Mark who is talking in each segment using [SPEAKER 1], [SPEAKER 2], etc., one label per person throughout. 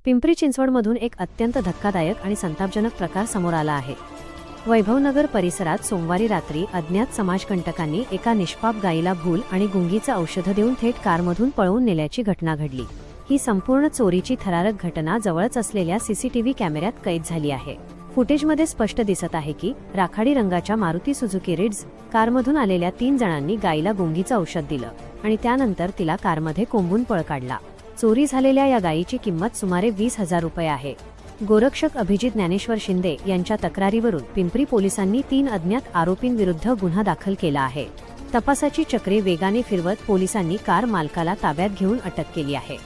[SPEAKER 1] पिंपरी चिंचवडमधून एक अत्यंत धक्कादायक आणि संतापजनक प्रकार समोर आला आहे। वैभवनगर परिसरात सोमवारी रात्री अज्ञात समाजकंटकांनी एका निष्पाप गायीला भूल आणि गुंगीचं औषध देऊन थेट कारमधून पळवून नेल्याची घटना घडली। ही संपूर्ण चोरीची थरारक घटना जवळच असलेल्या सीसीटीव्ही कॅमेऱ्यात कैद झाली आहे। फुटेजमध्ये स्पष्ट दिसत आहे की राखाडी रंगाच्या मारुती सुझुकी रिड्झ कारमधून आलेल्या 3 जणांनी गायीला गुंगीचं औषध दिलं आणि त्यानंतर तिला कारमध्ये कोंबून पळ काढला। चोरी झालेल्या या गायीची किंमत सुमारे 20,000 रुपये आहे। गोरक्षक अभिजित ज्ञानेश्वर शिंदे यांच्या तक्रारीवरून पिंपरी पोलिसांनी 3 अज्ञात आरोपींविरुद्ध गुन्हा दाखल केला आहे। तपासाची चक्रे वेगाने फिरवत पोलिसांनी कार मालकाला ताब्यात घेऊन अटक केली आहे।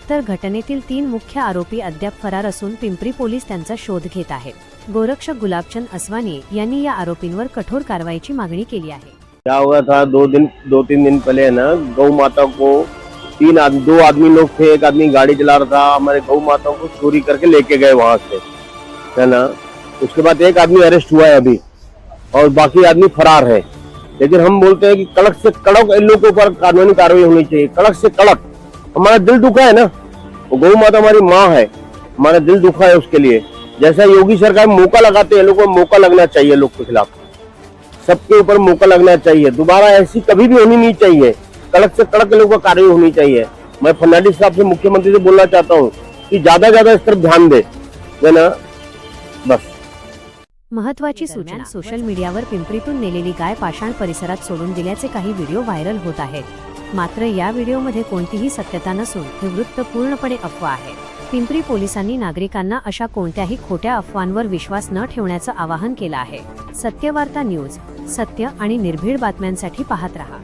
[SPEAKER 1] तर घटनेतील 3 मुख्य आरोपी अद्याप फरार असून पिंपरी पोलीस त्यांचा शोध घेत आहेत। गोरक्षक गुलाबचंद असवानी यांनी या आरोपींवर कठोर कारवाईची मागणी केली आहे।
[SPEAKER 2] क्या हुआ था, 2-3 दिन पहले है ना, गौ माता को 2 आदमी लोग थे। एक आदमी गाड़ी चला रहा था, हमारे गौ माता को चोरी करके लेके गए वहां से, है ना। उसके बाद एक आदमी अरेस्ट हुआ है अभी और बाकी आदमी फरार है। लेकिन हम बोलते हैं कि कड़क से कड़क इन लोगों पर कानूनी कार्रवाई होनी चाहिए, कड़क से कड़क। हमारा दिल दुखा है ना, वो गौ माता हमारी माँ है, हमारा दिल दुखा है उसके लिए। जैसा योगी सरकार मौका लगाते हैं, लोगों को मौका लगना चाहिए, लोग के खिलाफ सबके ऊपर मौका लगना चाहिए। दोबारा ऐसी कभी भी होनी नहीं चाहिए, कड़क से कड़क लोगों पर कार्रवाई होनी चाहिए। मैं फर्नांडिस साहब से, मुख्यमंत्री से बोलना चाहता हूँ कि ज्यादा इस तरफ ध्यान दे, है ना। बस
[SPEAKER 1] महत्त्वाची सूचना, सोशल मीडियावर पिंपरीतून नेलेली गाय पाषाण परिसरात सोडून दिल्याचे काही व्हिडिओ व्हायरल होत आहेत। मात्र या व्हिडिओमध्ये कोणतीही सत्यता नसून हे वृत्त पूर्णपणे अफवा आहे। पिंपरी पोलिसांनी नागरिकांना अशा कोणत्याही खोट्या अफवांवर विश्वास न ठेवण्याचं आवाहन केलं आहे। सत्यवार्ता न्यूज, सत्य आणि निर्भीड बातम्यांसाठी पाहत रहा।